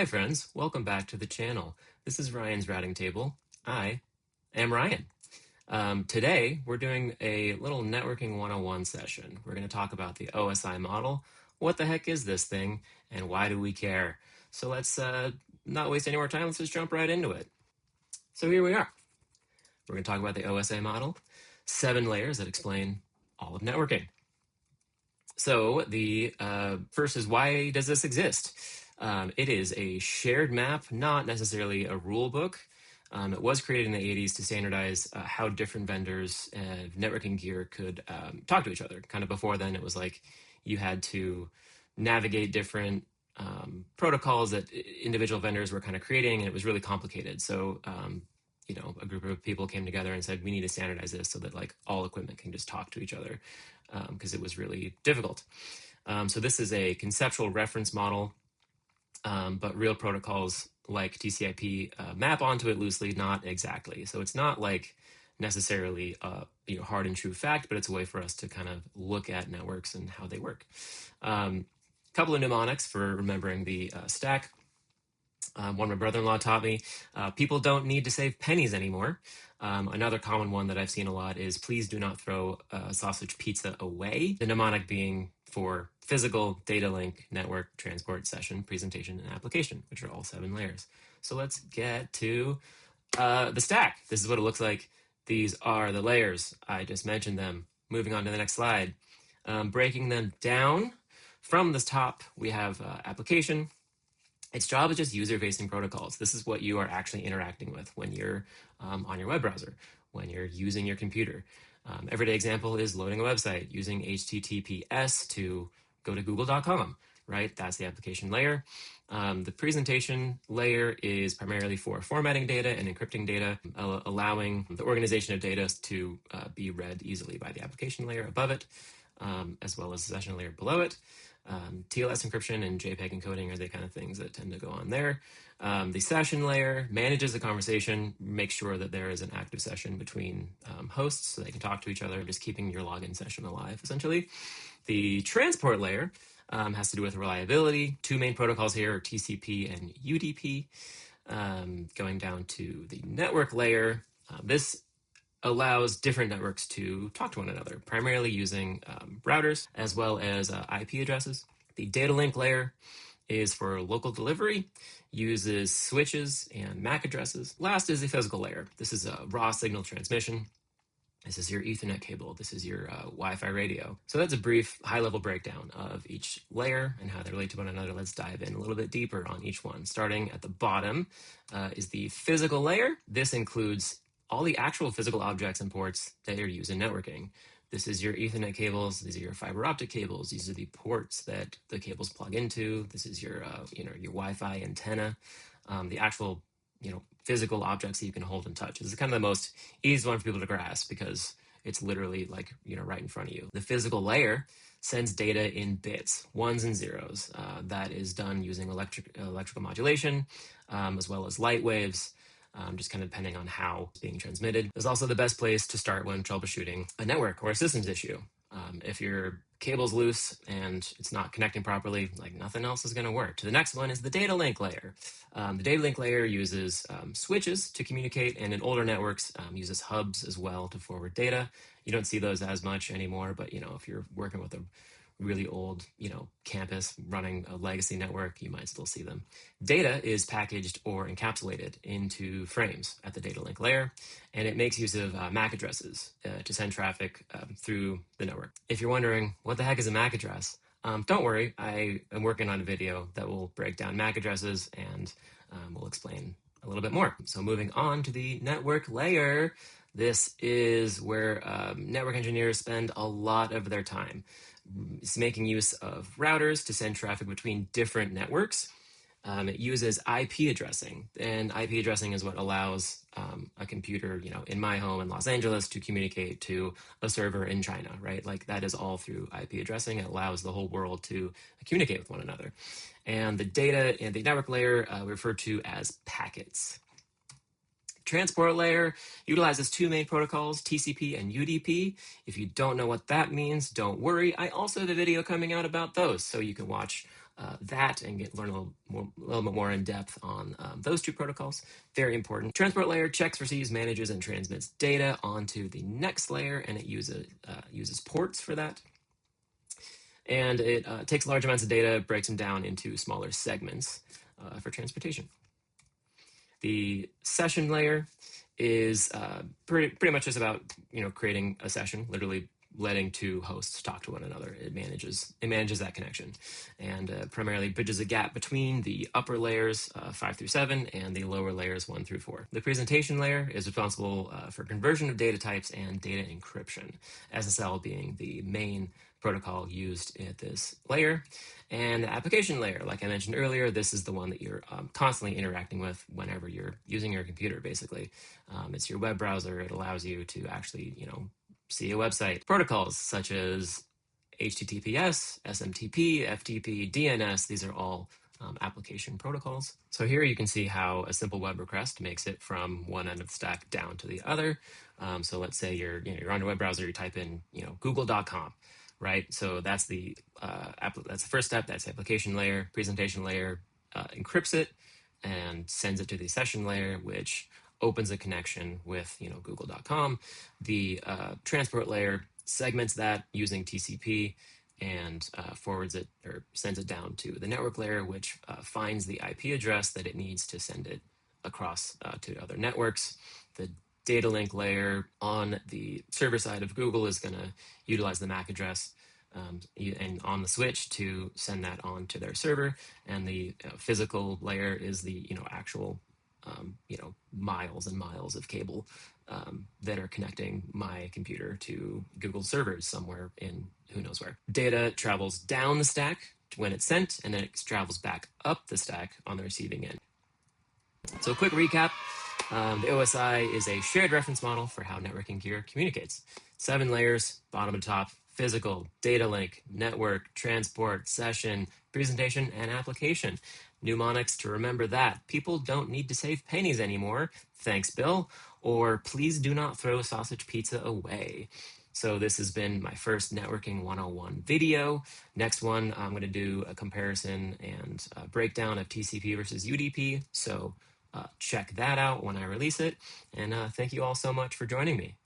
Hi friends, welcome back to the channel. This is Ryan's routing table. I am Ryan. Today we're doing a little networking 101 session. We're going to talk about the OSI model. What the heck is this thing and why do we care? So let's not waste any more time. Let's just jump right into it. So here we are. We're going to talk about the OSI model, 7 layers that explain all of networking. So the first is, why does this exist? It is a shared map, not necessarily a rule book. It was created in the 80s to standardize how different vendors of networking gear could talk to each other. Kind of before then, it was like you had to navigate different protocols that individual vendors were kind of creating, and it was really complicated. So a group of people came together and said, we need to standardize this so that like all equipment can just talk to each other, because it was really difficult. So this is a conceptual reference model, but real protocols like TCP map onto it loosely, not exactly. So it's not like necessarily a hard and true fact, but it's a way for us to kind of look at networks and how they work. Couple of mnemonics for remembering the stack. One my brother-in-law taught me, people don't need to save pennies anymore. Another common one that I've seen a lot is, please do not throw sausage pizza away. The mnemonic being for physical, data link, network, transport, session, presentation, and application, which are all 7 layers. So let's get to the stack. This is what it looks like. These are the layers. I just mentioned them. Moving on to the next slide. Breaking them down from the top, we have application. Its job is just user-facing protocols. This is what you are actually interacting with when you're on your web browser, when you're using your computer. Everyday example is loading a website using HTTPS to go to google.com, right? That's the application layer. The presentation layer is primarily for formatting data and encrypting data, allowing the organization of data to be read easily by the application layer above it, as well as the session layer below it. TLS encryption and JPEG encoding are the kind of things that tend to go on there. The session layer manages the conversation, makes sure that there is an active session between hosts so they can talk to each other, just keeping your login session alive, essentially. The transport layer has to do with reliability. 2 main protocols here are TCP and UDP. Going down to the network layer, this allows different networks to talk to one another, primarily using routers as well as IP addresses. The data link layer is for local delivery, uses switches and MAC addresses. Last is the physical layer. This is a raw signal transmission. This is your Ethernet cable. This is your Wi-Fi radio. So that's a brief high-level breakdown of each layer and how they relate to one another. Let's dive in a little bit deeper on each one. Starting at the bottom is the physical layer. This includes all the actual physical objects and ports that you're using networking. This is your Ethernet cables. These are your fiber optic cables. These are the ports that the cables plug into. This is your, your Wi-Fi antenna. The actual, physical objects that you can hold and touch. This is kind of the most easy one for people to grasp because it's literally like, right in front of you. The physical layer sends data in bits, 1s and 0s. That is done using electrical modulation, as well as light waves. Just kind of depending on how it's being transmitted. It's also the best place to start when troubleshooting a network or a systems issue. If your cable's loose and it's not connecting properly, like nothing else is going to work. To the next one is the data link layer. The data link layer uses switches to communicate, and in older networks uses hubs as well to forward data. You don't see those as much anymore, but if you're working with a really old, campus running a legacy network, you might still see them. Data is packaged or encapsulated into frames at the data link layer, and it makes use of MAC addresses to send traffic through the network. If you're wondering what the heck is a MAC address, don't worry, I am working on a video that will break down MAC addresses and we'll explain a little bit more. So moving on to the network layer, this is where network engineers spend a lot of their time. It's making use of routers to send traffic between different networks. It uses IP addressing, and IP addressing is what allows a computer, in my home in Los Angeles to communicate to a server in China, right? Like that is all through IP addressing. It allows the whole world to communicate with one another. And the data and the network layer we refer to as packets. Transport layer utilizes 2 main protocols, TCP and UDP. If you don't know what that means, don't worry. I also have a video coming out about those, so you can watch that and learn a little bit more in depth on those two protocols. Very important. Transport layer checks, receives, manages, and transmits data onto the next layer, and it uses ports for that. And it takes large amounts of data, breaks them down into smaller segments for transportation. The session layer is pretty much just about creating a session, literally letting two hosts talk to one another. It manages that connection, and primarily bridges a gap between the upper layers 5 through 7 and the lower layers 1 through 4. The presentation layer is responsible for conversion of data types and data encryption, SSL being the main protocol used at this layer. And the application layer, like I mentioned earlier, this is the one that you're constantly interacting with whenever you're using your computer, basically. It's your web browser. It allows you to actually, see a website. Protocols such as HTTPS, SMTP, FTP, DNS, these are all application protocols. So here you can see how a simple web request makes it from one end of the stack down to the other. So let's say you're on a web browser, you type in google.com, right? So that's the first step. That's the application layer. Presentation layer encrypts it and sends it to the session layer, which opens a connection with google.com. The transport layer segments that using TCP and forwards it or sends it down to the network layer, which finds the IP address that it needs to send it across to other networks. The data link layer on the server side of Google is going to utilize the MAC address and on the switch to send that on to their server. And the physical layer is the actual miles and miles of cable that are connecting my computer to Google servers somewhere in who knows where. Data travels down the stack when it's sent, and then it travels back up the stack on the receiving end. So a quick recap. The OSI is a shared reference model for how networking gear communicates. 7 layers, bottom to top: physical, data link, network, transport, session, presentation, and application. Mnemonics to remember that. People don't need to save pennies anymore. Thanks, Bill. Or please do not throw sausage pizza away. So this has been my first Networking 101 video. Next one, I'm going to do a comparison and a breakdown of TCP versus UDP. So check that out when I release it. And thank you all so much for joining me.